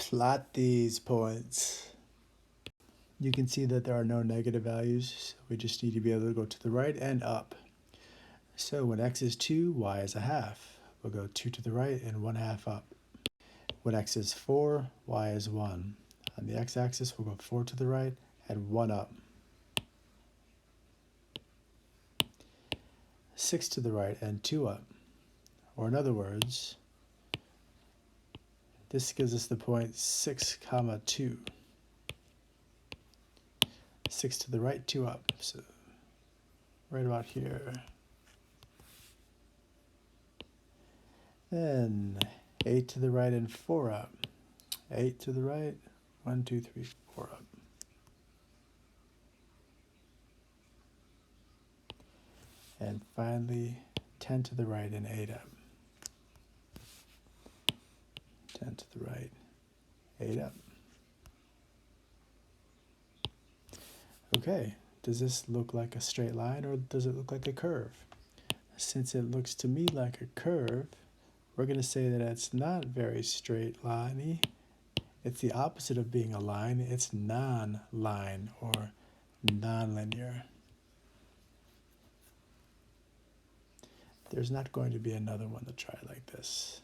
plot these points. You can see that there are no negative values, so we just need to be able to go to the right and up. So when x is 2, y is a half. We'll go 2 to the right and 1/2 up. When x is 4, y is 1. On the x-axis, we'll go 4 to the right and 1 up. 6 to the right and 2 up. Or in other words, this gives us the point 6, 2. 6 to the right, 2 up. So right about here. Then 8 to the right and 4 up. 8 to the right, 1, 2, 3, 4 up. And finally, 10 to the right and 8 up. 10 to the right, 8 up. Okay, does this look like a straight line or does it look like a curve? Since it looks to me like a curve, we're going to say that it's not very straight liney. It's the opposite of being a line. It's non-line or non-linear. There's not going to be another one to try like this.